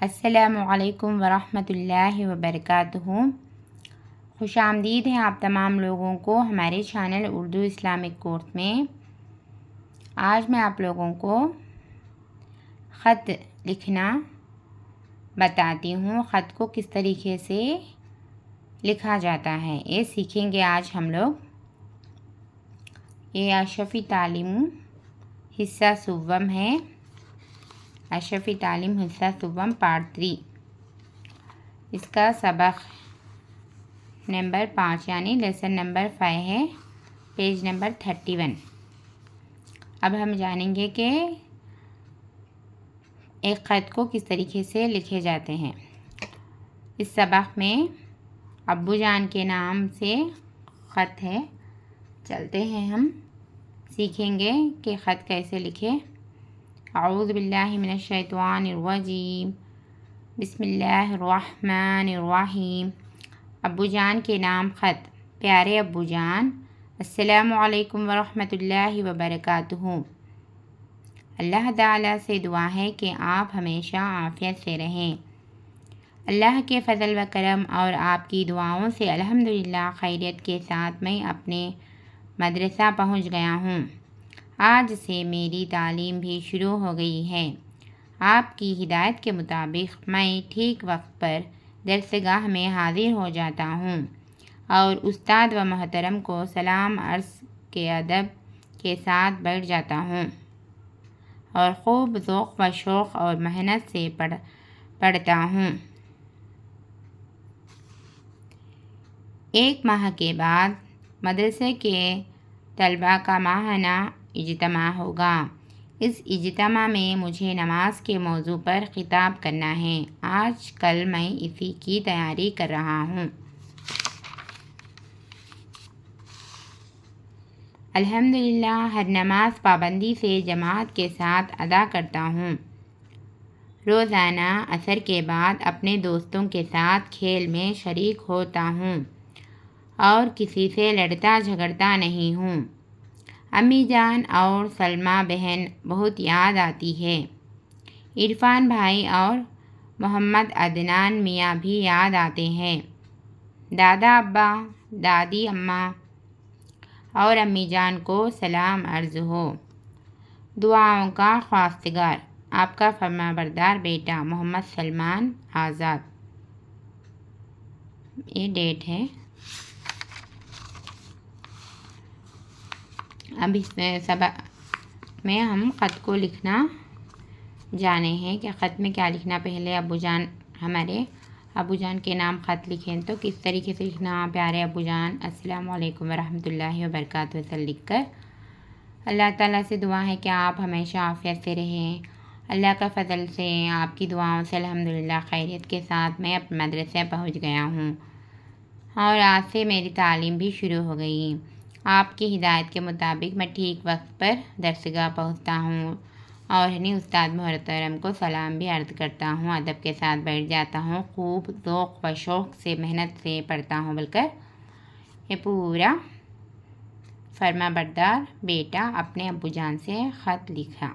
السلام علیکم ورحمۃ اللہ وبرکاتہ۔ خوش آمدید ہے آپ تمام لوگوں کو ہمارے چینل اردو اسلامک کورس میں۔ آج میں آپ لوگوں کو خط لکھنا بتاتی ہوں، خط کو کس طریقے سے لکھا جاتا ہے یہ سیکھیں گے آج ہم لوگ۔ یہ اشرفی تعلیم حصہ سوم ہے، اشرفی تعلیم حصہ سوم پارٹ 3۔ اس کا سبق نمبر 5 یعنی لیسن نمبر 5 ہے، پیج نمبر 31۔ اب ہم جانیں گے کہ ایک خط کو کس طریقے سے لکھے جاتے ہیں۔ اس سبق میں ابو جان کے نام سے خط ہے، چلتے ہیں ہم سیکھیں گے کہ خط کیسے لکھے۔ اعوذ باللہ من الشیطان الرجیم، بسم اللہ الرحمن الرحیم۔ ابو جان کے نام خط۔ پیارے ابو جان، السلام علیکم ورحمۃ اللہ وبرکاتہ۔ اللہ تعالیٰ سے دعا ہے کہ آپ ہمیشہ عافیت سے رہیں۔ اللہ کے فضل و کرم اور آپ کی دعاؤں سے الحمدللہ خیریت کے ساتھ میں اپنے مدرسہ پہنچ گیا ہوں۔ آج سے میری تعلیم بھی شروع ہو گئی ہے۔ آپ کی ہدایت کے مطابق میں ٹھیک وقت پر درسگاہ میں حاضر ہو جاتا ہوں اور استاد و محترم کو سلام عرض کے ادب کے ساتھ بیٹھ جاتا ہوں اور خوب ذوق و شوق اور محنت سے پڑھتا ہوں۔ ایک ماہ کے بعد مدرسے کے طلباء کا ماہانہ اجتماع ہوگا۔ اس اجتماع میں مجھے نماز کے موضوع پر خطاب کرنا ہے۔ آج کل میں اسی کی تیاری کر رہا ہوں۔ الحمدللہ ہر نماز پابندی سے جماعت کے ساتھ ادا کرتا ہوں۔ روزانہ عصر کے بعد اپنے دوستوں کے ساتھ کھیل میں شریک ہوتا ہوں اور کسی سے لڑتا جھگڑتا نہیں ہوں۔ امی جان اور سلمیٰ بہن بہت یاد آتی ہے۔ عرفان بھائی اور محمد عدنان میاں بھی یاد آتے ہیں۔ دادا ابا، دادی اماں اور امی جان کو سلام عرض ہو۔ دعاؤں کا خواستگار، آپ کا فرمانبردار بیٹا محمد سلمان آزاد۔ یہ ڈیٹ ہے۔ اب اس سبق میں ہم خط کو لکھنا جانے ہیں کہ خط میں کیا لکھنا۔ پہلے ہمارے ابو جان کے نام خط لکھیں تو کس طریقے سے لکھنا۔ پیارے ابو جان، السلام علیکم ورحمۃ اللہ وبرکاتہ سے لکھ کر اللہ تعالیٰ سے دعا ہے کہ آپ ہمیشہ عافیت سے رہیں۔ اللہ کا فضل سے آپ کی دعاؤں سے الحمدللہ خیریت کے ساتھ میں اپنے مدرسے پہنچ گیا ہوں اور آج سے میری تعلیم بھی شروع ہو گئی۔ آپ کی ہدایت کے مطابق میں ٹھیک وقت پر درسگاہ پہنچتا ہوں اور استاد محترم کو سلام بھی عرض کرتا ہوں، ادب کے ساتھ بیٹھ جاتا ہوں، خوب ذوق و شوق سے محنت سے پڑھتا ہوں بول کر یہ پورا فرمانبردار بیٹا اپنے ابو جان سے خط لکھا۔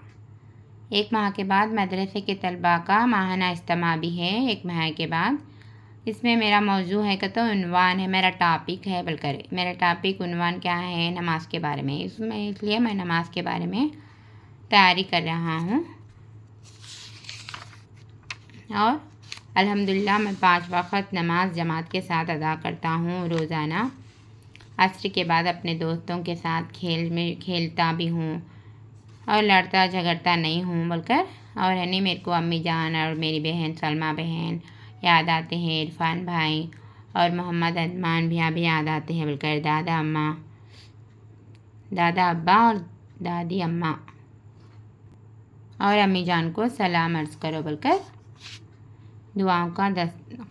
ایک ماہ کے بعد مدرسے کے طلباء کا ماہانہ اجتماع بھی ہے۔ ایک ماہ کے بعد اس میں میرا موضوع ہے کہ تو عنوان ہے، میرا ٹاپک ہے بول کر میرا ٹاپک عنوان کیا ہے؟ نماز کے بارے میں۔ اس لیے میں نماز کے بارے میں تیاری کر رہا ہوں اور الحمدللہ میں 5 وقت نماز جماعت کے ساتھ ادا کرتا ہوں۔ روزانہ عصر کے بعد اپنے دوستوں کے ساتھ کھیلتا بھی ہوں اور لڑتا جھگڑتا نہیں ہوں بول کر اور میرے کو امی جان اور میری بہن سلمیٰ بہن یاد آتے ہیں، عرفان بھائی اور محمد عدنان میاں بھی یاد آتے ہیں بول کر دادا ابا اور دادی اماں اور امی جان کو سلام عرض کرو بول کر دعاؤں کا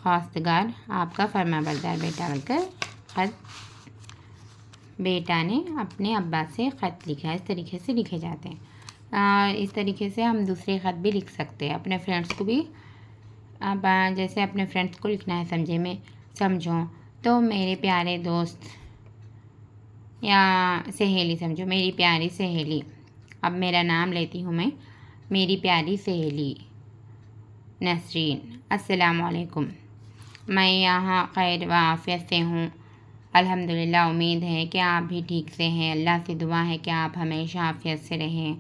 خواستگار آپ کا فرمانبردار بیٹا بول کر خط بیٹا نے اپنے ابا سے خط لکھا۔ اس طریقے سے لکھے جاتے ہیں۔ اس طریقے سے ہم دوسرے خط بھی لکھ سکتے ہیں اپنے فرینڈس کو بھی۔ جیسے اپنے فرینڈس کو لکھنا ہے سمجھو تو میرے پیارے دوست یا سہیلی سمجھو، میری پیاری سہیلی۔ اب میرا نام لیتی ہوں میں، میری پیاری سہیلی نسرین السلام علیکم، میں یہاں خیر و عافیت سے ہوں، الحمدللہ، امید ہے کہ آپ بھی ٹھیک سے ہیں، اللہ سے دعا ہے کہ آپ ہمیشہ عافیت سے رہیں۔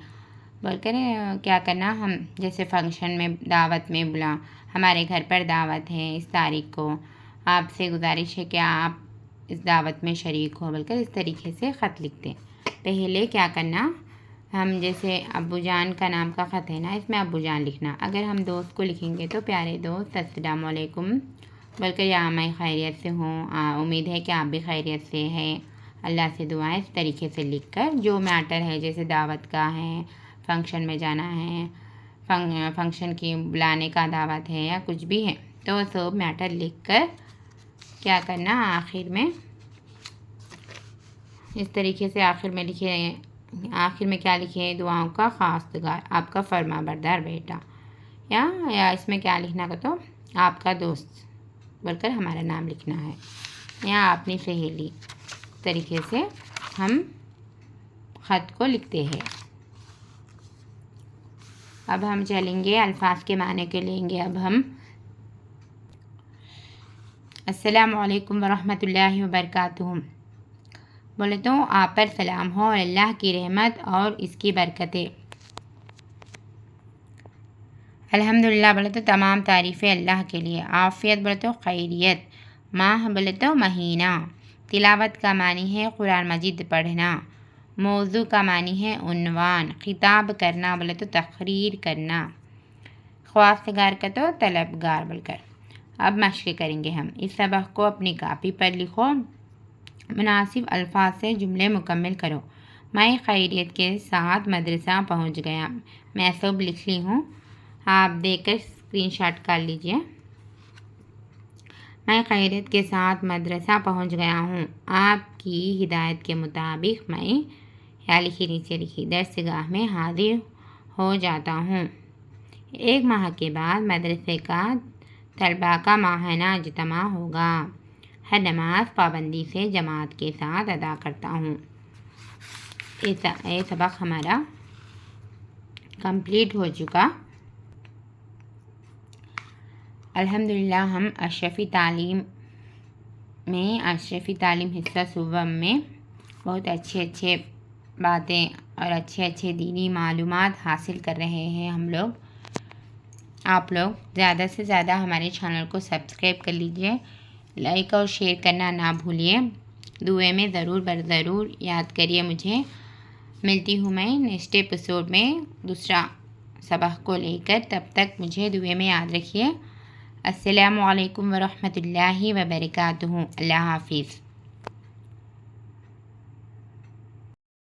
بول کر کیا کرنا، ہم جیسے فنکشن میں دعوت میں بلا، ہمارے گھر پر دعوت ہے اس تاریخ کو، آپ سے گزارش ہے کہ آپ اس دعوت میں شریک ہو، بول کر اس طریقے سے خط لکھتے۔ پہلے کیا کرنا، ہم جیسے ابو جان کا نام کا خط ہے نا، اس میں ابو جان لکھنا۔ اگر ہم دوست کو لکھیں گے تو پیارے دوست السلام علیکم، بول کر یا میں خیریت سے ہوں، امید ہے کہ آپ بھی خیریت سے ہیں، اللہ سے دعا ہے، اس طریقے سے لکھ کر جو میٹر ہے جیسے دعوت کا ہے، فنکشن میں جانا ہے، فنکشن کی بلانے کا دعوت ہے یا کچھ بھی ہے، تو سب میٹر لکھ کر کیا کرنا، آخر میں اس طریقے سے آخر میں لکھے، آخر میں کیا لکھے، دعاؤں کا خواستگار، آپ کا فرما بردار بیٹا، یا اس میں کیا لکھنا کا تو آپ کا دوست بول کر ہمارا نام لکھنا ہے، یا اپنی سہیلی، اس طریقے سے ہم خط کو لکھتے ہیں۔ اب ہم چلیں گے الفاظ کے معنی کے لیں گے۔ اب ہم السلام علیکم ورحمۃ اللہ وبرکاتہ بولے تو آپ پر سلام ہو اور اللہ کی رحمت اور اس کی برکتیں۔ الحمدللہ بولے تو تمام تعریفیں اللہ کے لیے۔ عافیت بولے تو خیریت۔ ماہ بولے تو مہینہ۔ تلاوت کا معنی ہے قرآن مجید پڑھنا۔ موضوع کا معنی ہے عنوان۔ خطاب کرنا بولے تو تقریر کرنا۔ خواستگار کا تو طلبگار بول کر۔ اب مشق کریں گے ہم۔ اس سبق کو اپنی کاپی پر لکھو، مناسب الفاظ سے جملے مکمل کرو۔ میں خیریت کے ساتھ مدرسہ پہنچ گیا۔ میں سب لکھ لی ہوں، آپ دیکھ کر اسکرین شاٹ کر لیجئے۔ میں خیریت کے ساتھ مدرسہ پہنچ گیا ہوں، آپ کی ہدایت کے مطابق میں یا لکھی نیچے لکھی درسگاہ میں حاضر ہو جاتا ہوں۔ 1 ماہ کے بعد مدرسے کا طلباء کا ماہانہ اجتماع ہوگا۔ ہر نماز پابندی سے جماعت کے ساتھ ادا کرتا ہوں۔ یہ سبق ہمارا کمپلیٹ ہو چکا۔ الحمدللہ ہم اشرفی تعلیم حصہ صوبم میں بہت اچھے باتیں اور اچھے دینی معلومات حاصل کر رہے ہیں ہم لوگ۔ آپ لوگ زیادہ سے زیادہ ہمارے چینل کو سبسکرائب کر لیجئے، لائک اور شیئر کرنا نہ بھولیے، دعائیں میں ضرور یاد کریے مجھے۔ ملتی ہوں میں نیکسٹ ایپیسوڈ میں دوسرا سبق کو لے کر، تب تک مجھے دعائیں میں یاد رکھیے۔ السلام علیکم ورحمۃ اللہ وبرکاتہ۔ اللہ حافظ۔